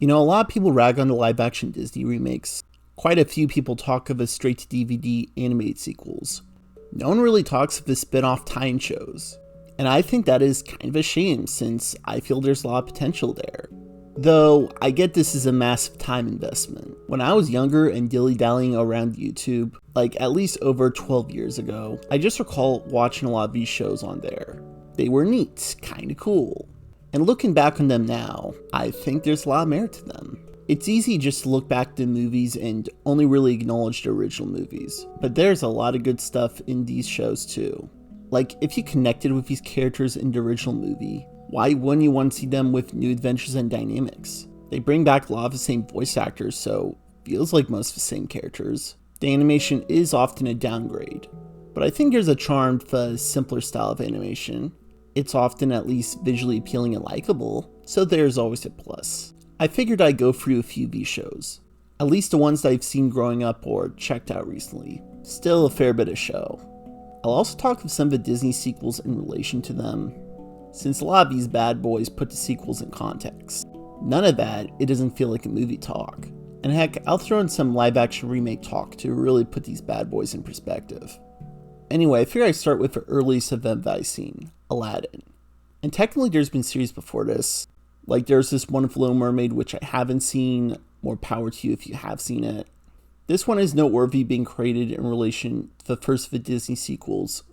You know, a lot of people rag on the live action Disney remakes. Quite a few people talk of as straight to DVD animated sequels. No one really talks of the spin off tie-in shows. And I think that is kind of a shame since I feel there's a lot of potential there. Though, I get this is a massive time investment. When I was younger and dilly-dallying around YouTube, like at least over 12 years ago, I just recall watching a lot of these shows on there. They were neat, kinda cool. And looking back on them now, I think there's a lot of merit to them. It's easy just to look back to movies and only really acknowledge the original movies, but there's a lot of good stuff in these shows too. Like, if you connected with these characters in the original movie, why wouldn't you want to see them with new adventures and dynamics? They bring back a lot of the same voice actors, so it feels like most of the same characters. The animation is often a downgrade, but I think there's a charm to the simpler style of animation. It's often at least visually appealing and likable, so there's always a plus. I figured I'd go through a few of these shows, at least the ones that I've seen growing up or checked out recently. Still a fair bit of show. I'll also talk of some of the Disney sequels in relation to them, since a lot of these bad boys put the sequels in context. None of that, it doesn't feel like a movie talk. And heck, I'll throw in some live action remake talk to really put these bad boys in perspective. Anyway, I figure I'd start with the earliest event that I've seen, Aladdin. And technically there's been series before this. Like there's this one of Little Mermaid which I haven't seen, more power to you if you have seen it. This one is noteworthy being created in relation to the first of the Disney sequels,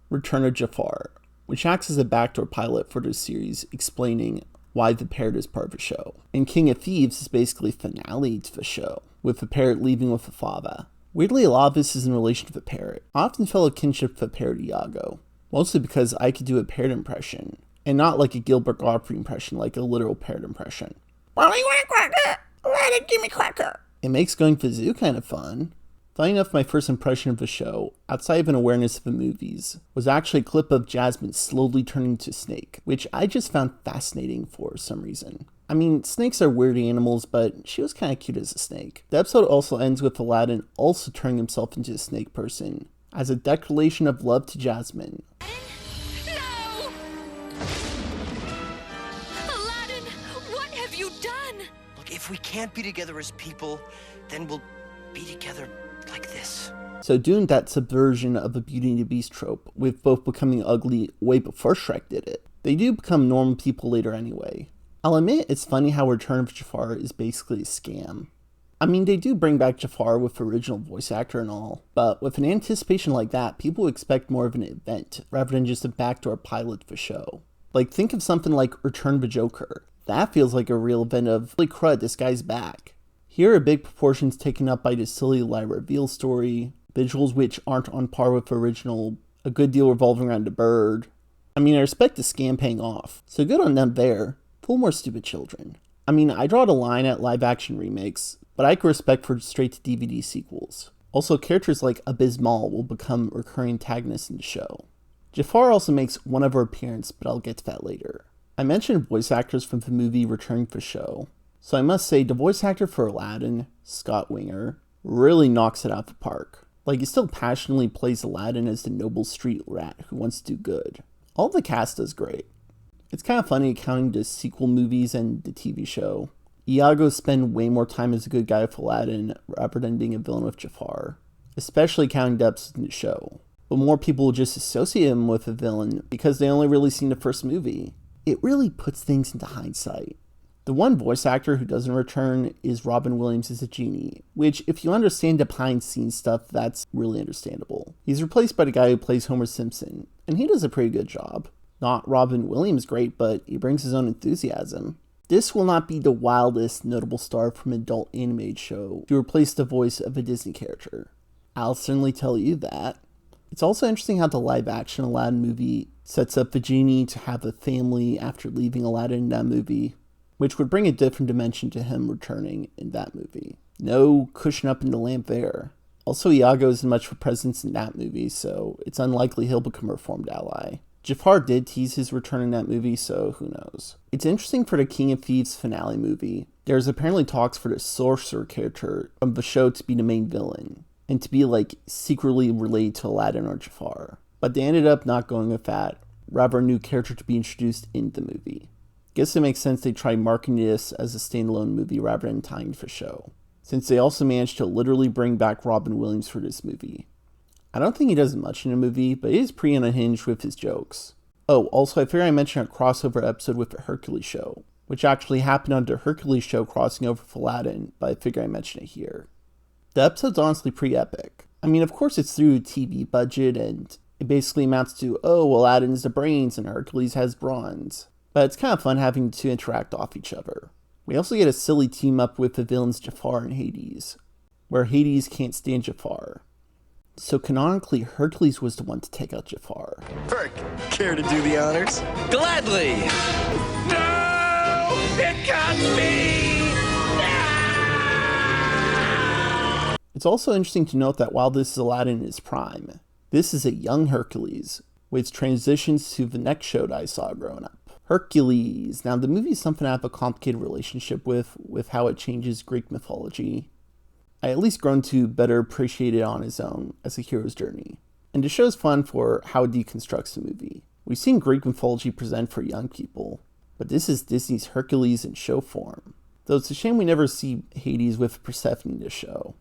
Return of Jafar, which acts as a backdoor pilot for the series explaining why the parrot is part of the show. And King of Thieves is basically finale to the show, with the parrot leaving with the father. Weirdly, a lot of this is in relation to the parrot. I often felt a kinship to the parrot Iago, mostly because I could do a parrot impression, and not like a Gilbert Gottfried impression, like a literal parrot impression. Mommy, want a cracker? Aladdin, give me cracker. It makes going to the zoo kind of fun. Funny enough, my first impression of the show, outside of an awareness of the movies, was actually a clip of Jasmine slowly turning into a snake, which I just found fascinating for some reason. I mean, snakes are weird animals, but she was kind of cute as a snake. The episode also ends with Aladdin also turning himself into a snake person, as a declaration of love to Jasmine. No! Aladdin, what have you done? Look, if we can't be together as people, then we'll be together like this. So doing that subversion of the Beauty and the Beast trope, with both becoming ugly way before Shrek did it, they do become normal people later anyway. I'll admit it's funny how Return of Jafar is basically a scam. I mean, they do bring back Jafar with the original voice actor and all, but with an anticipation like that, people expect more of an event rather than just a backdoor pilot for show. Like, think of something like Return of the Joker. That feels like a real event of, holy crud, this guy's back. Here are big proportions taken up by the silly lie reveal story, visuals which aren't on par with the original, a good deal revolving around the bird. I mean, I respect the scam paying off, so good on them there. Pull more stupid children. I mean, I draw the line at live action remakes, but I can respect for straight to DVD sequels. Also, characters like Abysmal will become recurring antagonists in the show. Jafar also makes one other appearance, but I'll get to that later. I mentioned voice actors from the movie returning for show, so I must say the voice actor for Aladdin, Scott Winger, really knocks it out of the park. Like, he still passionately plays Aladdin as the noble street rat who wants to do good. All the cast does great. It's kind of funny counting the sequel movies and the TV show. Iago spent way more time as a good guy with Aladdin rather than being a villain with Jafar, especially counting the episodes in the show. But more people will just associate him with a villain because they only really seen the first movie. It really puts things into hindsight. The one voice actor who doesn't return is Robin Williams as a genie, which if you understand the behind scenes stuff, that's really understandable. He's replaced by the guy who plays Homer Simpson, and he does a pretty good job. Not Robin Williams great, but he brings his own enthusiasm. This will not be the wildest notable star from an adult animated show to replace the voice of a Disney character. I'll certainly tell you that. It's also interesting how the live action Aladdin movie sets up the genie to have a family after leaving Aladdin in that movie, which would bring a different dimension to him returning in that movie. No cushion up in the lamp there. Also, Iago isn't much of a presence in that movie, so it's unlikely he'll become a reformed ally. Jafar did tease his return in that movie, so who knows. It's interesting for the King of Thieves finale movie. There's apparently talks for the sorcerer character of the show to be the main villain, and to be like secretly related to Aladdin or Jafar. But they ended up not going with that, rather a new character to be introduced in the movie. Guess it makes sense they tried marketing this as a standalone movie rather than tying to the show, since they also managed to literally bring back Robin Williams for this movie. I don't think he does much in the movie, but he is pretty unhinged with his jokes. Oh, also I figured I mentioned a crossover episode with the Hercules show, which actually happened on the Hercules show crossing over with Aladdin, but I figure I mention it here. The episode's honestly pretty epic. I mean, of course it's through a TV budget, and it basically amounts to, oh, Aladdin's the brains and Hercules has bronze. But it's kind of fun having to interact off each other. We also get a silly team up with the villains Jafar and Hades, where Hades can't stand Jafar. So canonically, Hercules was the one to take out Jafar. Herc, care to do the honors? Gladly! No! It got me! No! It's also interesting to note that while this is Aladdin in his prime, this is a young Hercules, which transitions to the next show that I saw growing up. Hercules. Now, the movie is something I have a complicated relationship with how it changes Greek mythology. I at least grown to better appreciate it on its own as a hero's journey. And the show's fun for how it deconstructs the movie. We've seen Greek mythology present for young people, but this is Disney's Hercules in show form. Though it's a shame we never see Hades with Persephone in the show.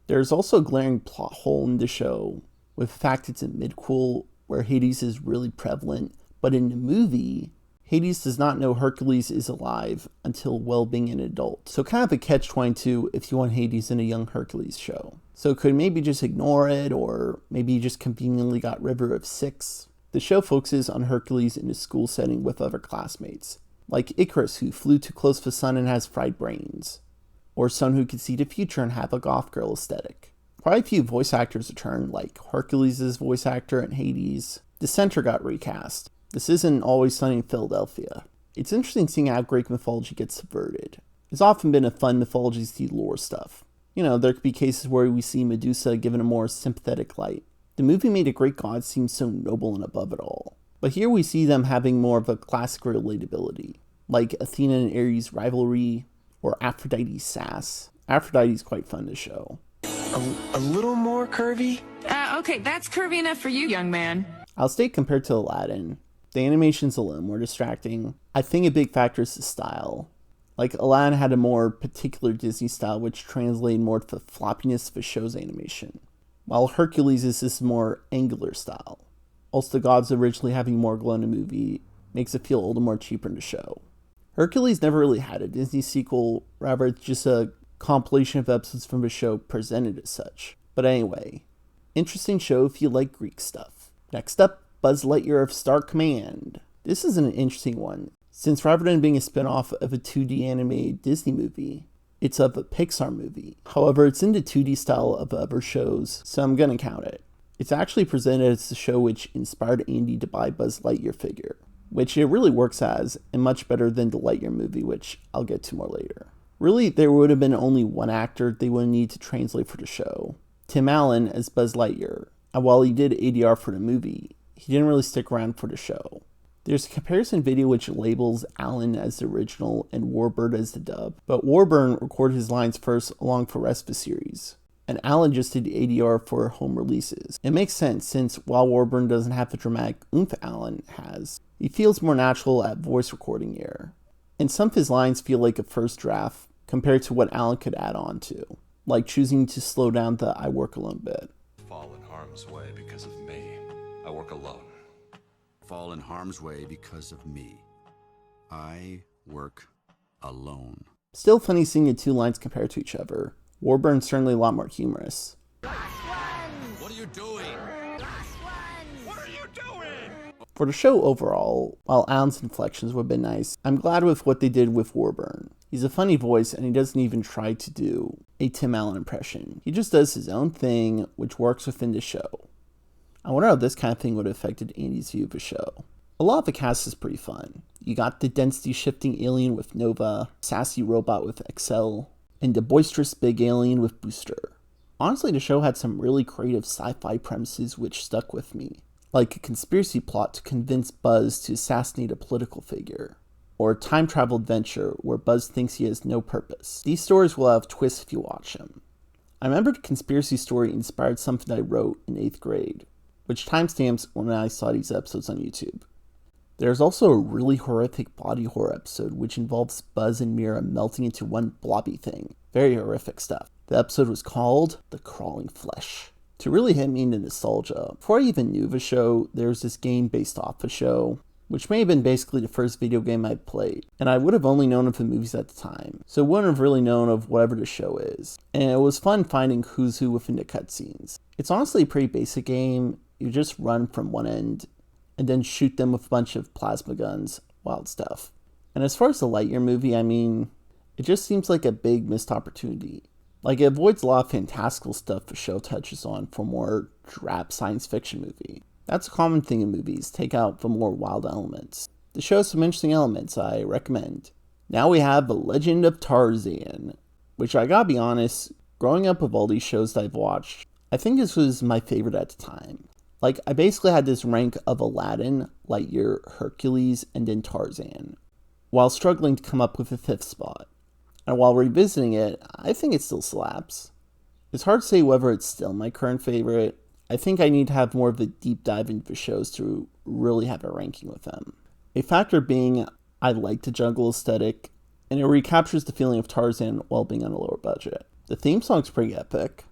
There's also a glaring plot hole in the show, with the fact it's in midquel where Hades is really prevalent, but in the movie, Hades does not know Hercules is alive until well being an adult. So kind of a catch-22 if you want Hades in a young Hercules show. So could maybe just ignore it, or maybe you just conveniently got River of Six. The show focuses on Hercules in a school setting with other classmates, like Icarus, who flew too close to the sun and has fried brains, or someone who could see the future and have a goth girl aesthetic. Quite a few voice actors returned, like Hercules' voice actor in Hades. The center got recast. This isn't Always Sunny in Philadelphia. It's interesting seeing how Greek mythology gets subverted. It's often been a fun mythology to see lore stuff. You know, there could be cases where we see Medusa given a more sympathetic light. The movie made a Greek god seem so noble and above it all. But here we see them having more of a classic relatability, like Athena and Ares' rivalry, or Aphrodite's sass. Aphrodite's quite fun to show. A little more curvy? Okay, that's curvy enough for you, young man. I'll state compared to Aladdin, the animation's a little more distracting. I think a big factor is the style. Like, Aladdin had a more particular Disney style which translated more to the floppiness of the show's animation, while Hercules is this more angular style. Also, the gods originally having more glow in the movie makes it feel a little more cheaper in the show. Hercules never really had a Disney sequel, rather it's just a compilation of episodes from the show presented as such. But anyway, interesting show if you like Greek stuff. Next up, Buzz Lightyear of Star Command. This is an interesting one, since rather than being a spin-off of a 2D animated Disney movie, it's of a Pixar movie. However, it's in the 2D style of other shows, so I'm gonna count it. It's actually presented as the show which inspired Andy to buy Buzz Lightyear figure, which it really works as, and much better than the Lightyear movie, which I'll get to more later. Really, there would have been only one actor they would need to translate for the show, Tim Allen as Buzz Lightyear, and while he did ADR for the movie, he didn't really stick around for the show. There's a comparison video which labels Allen as the original and Warbird as the dub, but Warbird recorded his lines first along for the rest of the series, and Allen just did ADR for home releases. It makes sense since while Warbird doesn't have the dramatic oomph Allen has, he feels more natural at voice recording ear. And some of his lines feel like a first draft compared to what Allen could add on to, like choosing to slow down the I work alone bit. Fall in harm's way because of me. I work alone. Fall in harm's way because of me. I work alone. Still funny seeing the two lines compared to each other. Warbird's certainly a lot more humorous. What are you doing? What are you doing? For the show overall, while Allen's inflections would have been nice, I'm glad with what they did with Warbird. He's a funny voice and he doesn't even try to do a Tim Allen impression. He just does his own thing, which works within the show. I wonder how this kind of thing would have affected Andy's view of the show. A lot of the cast is pretty fun. You got the density shifting alien with Nova, sassy robot with Excel, and the boisterous big alien with Booster. Honestly, the show had some really creative sci-fi premises which stuck with me, like a conspiracy plot to convince Buzz to assassinate a political figure, or a time travel adventure where Buzz thinks he has no purpose. These stories will have twists if you watch them. I remember the conspiracy story inspired something I wrote in 8th grade, which timestamps when I saw these episodes on YouTube. There's also a really horrific body horror episode which involves Buzz and Mira melting into one blobby thing. Very horrific stuff. The episode was called The Crawling Flesh. To really hit me into nostalgia, before I even knew the show, there was this game based off the show, which may have been basically the first video game I played, and I would have only known of the movies at the time, so wouldn't have really known of whatever the show is. And it was fun finding who's who within the cutscenes. It's honestly a pretty basic game. You just run from one end and then shoot them with a bunch of plasma guns, wild stuff. And as far as the Lightyear movie, I mean, it just seems like a big missed opportunity. Like, it avoids a lot of fantastical stuff the show touches on for a more drab science fiction movie. That's a common thing in movies, take out the more wild elements. The show has some interesting elements I recommend. Now we have The Legend of Tarzan, which I gotta be honest, growing up with all these shows that I've watched, I think this was my favorite at the time. Like, I basically had this rank of Aladdin, Lightyear, Hercules, and then Tarzan, while struggling to come up with a fifth spot. And while revisiting it, I think it still slaps. It's hard to say whether it's still my current favorite. I think I need to have more of a deep dive into the shows to really have a ranking with them. A factor being, I like the jungle aesthetic, and it recaptures the feeling of Tarzan while being on a lower budget. The theme song's pretty epic.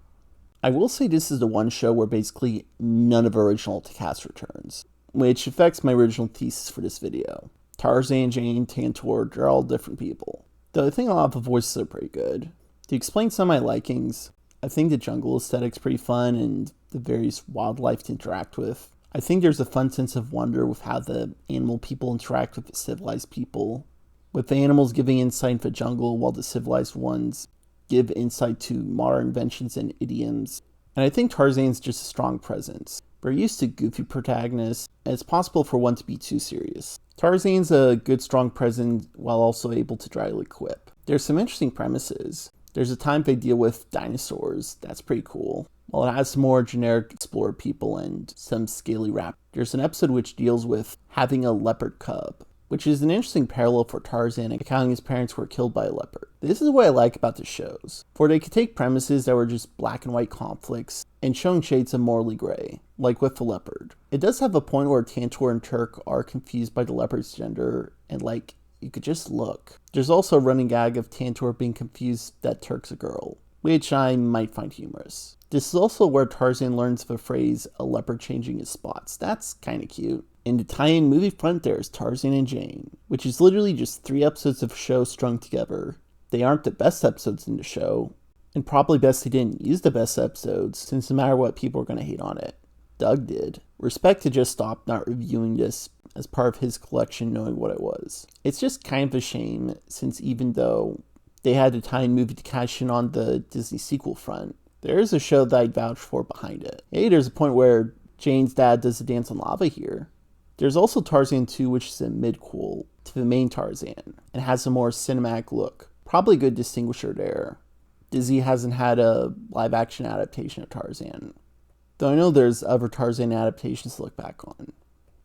I will say this is the one show where basically none of the original cast returns, which affects my original thesis for this video. Tarzan, Jane, Tantor, they're all different people. Though I think a lot of the voices are pretty good. To explain some of my likings, I think the jungle aesthetic's pretty fun and the various wildlife to interact with. I think there's a fun sense of wonder with how the animal people interact with the civilized people, with the animals giving insight into the jungle while the civilized ones give insight to modern inventions and idioms. And I think Tarzan's just a strong presence. We're used to goofy protagonists, and it's possible for one to be too serious. Tarzan's a good strong presence while also able to dryly quip. There's some interesting premises. There's a time they deal with dinosaurs, that's pretty cool. While it has some more generic explorer people and some scaly raptors. There's an episode which deals with having a leopard cub, which is an interesting parallel for Tarzan, accounting his parents were killed by a leopard. This is what I like about the shows, for they could take premises that were just black and white conflicts and showing shades of morally gray, like with the leopard. It does have a point where Tantor and Turk are confused by the leopard's gender, and like, you could just look. There's also a running gag of Tantor being confused that Turk's a girl, which I might find humorous. This is also where Tarzan learns the phrase, a leopard changing his spots. That's kinda cute. In the tie-in movie front, there's Tarzan and Jane, which is literally just 3 episodes of a show strung together. They aren't the best episodes in the show, and probably best they didn't use the best episodes, since no matter what, people are gonna hate on it. Doug did. Respect to just stop not reviewing this as part of his collection knowing what it was. It's just kind of a shame, since even though they had a tie-in movie to cash in on the Disney sequel front, there is a show that I'd vouch for behind it. Hey, there's a point where Jane's dad does a dance on lava here. There's also Tarzan 2, which is a mid-quel to the main Tarzan, and has a more cinematic look. Probably a good distinguisher there. Disney hasn't had a live-action adaptation of Tarzan, though I know there's other Tarzan adaptations to look back on.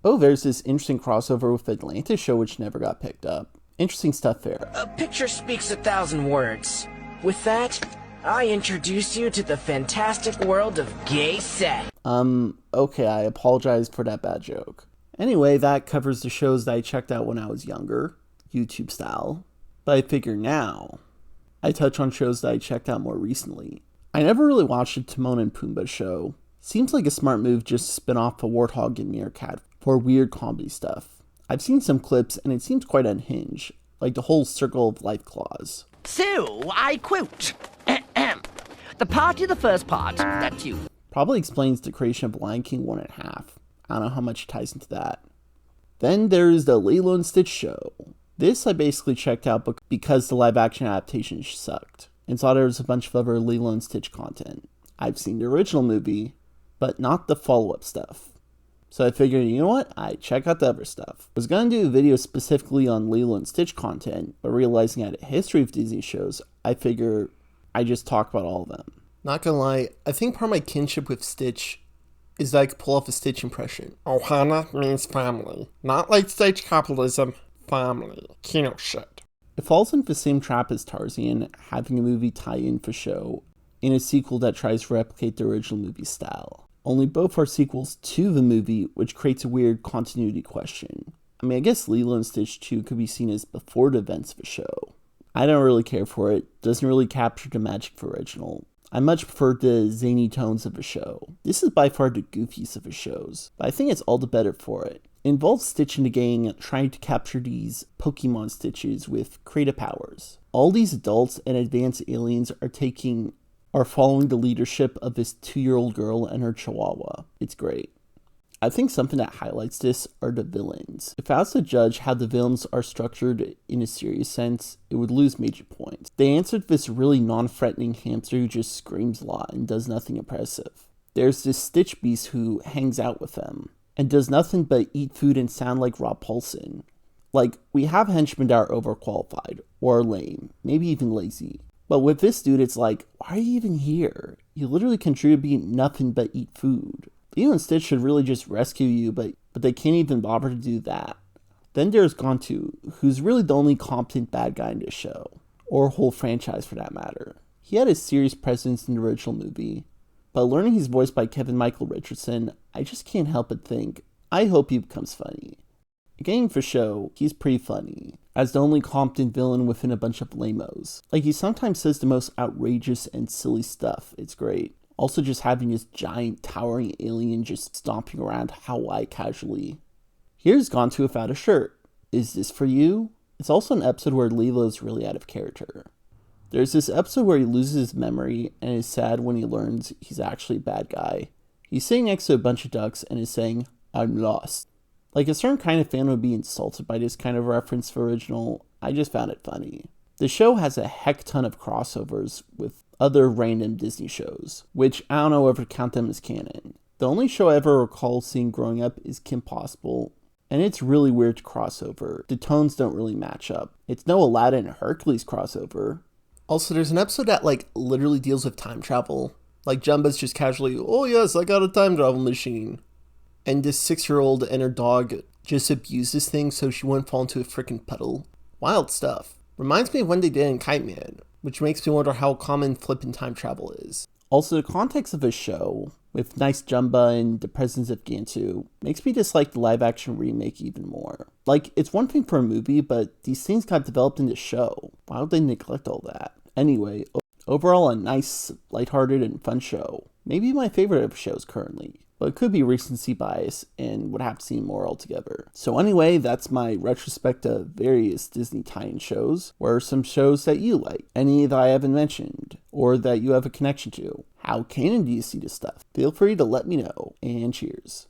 Oh, there's this interesting crossover with the Atlantis show which never got picked up. Interesting stuff there. A picture speaks 1,000 words. With that, I introduce you to the fantastic world of gay sex. Okay, I apologize for that bad joke. Anyway, that covers the shows that I checked out when I was younger, YouTube style. But I figure now, I touch on shows that I checked out more recently. I never really watched the Timon and Pumba show. Seems like a smart move just to spin off a warthog and meerkat for weird comedy stuff. I've seen some clips and it seems quite unhinged, like the whole circle of life clause. So, I quote, the party of the first part, that's you. Probably explains the creation of Lion King 1.5. I don't know how much ties into that. Then there's the Lilo Stitch show. This I basically checked out because the live action adaptation sucked, and saw there was a bunch of other Lilo Stitch content. I've seen the original movie, but not the follow-up stuff. So I figured, you know what, I'd check out the other stuff. I was gonna do a video specifically on Lilo and Stitch content, but realizing I had a history of Disney shows, I figure I just talk about all of them. Not gonna lie, I think part of my kinship with Stitch is that I could pull off a Stitch impression. Ohana means family. Not like stage capitalism, family. Kino shit. It falls into the same trap as Tarzan, having a movie tie-in for show, in a sequel that tries to replicate the original movie style. Only both are sequels to the movie, which creates a weird continuity question. I mean, I guess Lilo and Stitch 2 could be seen as before the events of a show. I don't really care for it. Doesn't really capture the magic of original. I much prefer the zany tones of a show. This is by far the goofiest of his shows, but I think it's all the better for it. It involves Stitch and the gang trying to capture these Pokemon Stitches with creative powers. All these adults and advanced aliens are following the leadership of this 2-year-old girl and her chihuahua. It's great. I think something that highlights this are the villains. If I was to judge how the villains are structured in a serious sense, it would lose major points. They answered this really non-threatening hamster who just screams a lot and does nothing impressive. There's this Stitch Beast who hangs out with them and does nothing but eat food and sound like Rob Paulson. Like, we have henchmen that are overqualified, or lame, maybe even lazy. But with this dude, it's like, why are you even here? You literally contribute nothing but eat food. Lilo and Stitch should really just rescue you, but they can't even bother to do that. Then there's Gontu, who's really the only competent bad guy in this show, or whole franchise for that matter. He had a serious presence in the original movie, but learning he's voiced by Kevin Michael Richardson, I just can't help but think, I hope he becomes funny. Again, for show, he's pretty funny, as the only competent villain within a bunch of lamos. Like, he sometimes says the most outrageous and silly stuff. It's great. Also, just having this giant towering alien just stomping around Hawaii casually. Here's Gontu without a shirt. Is this for you? It's also an episode where Lilo's really out of character. There's this episode where he loses his memory and is sad when he learns he's actually a bad guy. He's sitting next to a bunch of ducks and is saying, "I'm lost." Like, a certain kind of fan would be insulted by this kind of reference for original. I just found it funny. The show has a heck ton of crossovers with other random Disney shows, which I don't know if I count them as canon. The only show I ever recall seeing growing up is Kim Possible, and it's really weird to crossover. The tones don't really match up. It's no Aladdin and Hercules crossover. Also, there's an episode that literally deals with time travel. Like, Jumba's just casually, "Oh yes, I got a time travel machine." And this 6-year-old and her dog just abused this thing so she wouldn't fall into a freaking puddle. Wild stuff. Reminds me of when they did in Kite Man, which makes me wonder how common flippin' time travel is. Also, the context of a show, with nice Jumba and the presence of Gantu, makes me dislike the live-action remake even more. Like, it's one thing for a movie, but these things got developed in the show. Why would they neglect all that? Anyway, overall a nice, lighthearted, and fun show. Maybe my favorite of shows currently. But it could be recency bias and would have to see more altogether. So anyway, that's my retrospect of various Disney tie-in shows. What are some shows that you like? Any that I haven't mentioned? Or that you have a connection to? How canon do you see this stuff? Feel free to let me know, and cheers.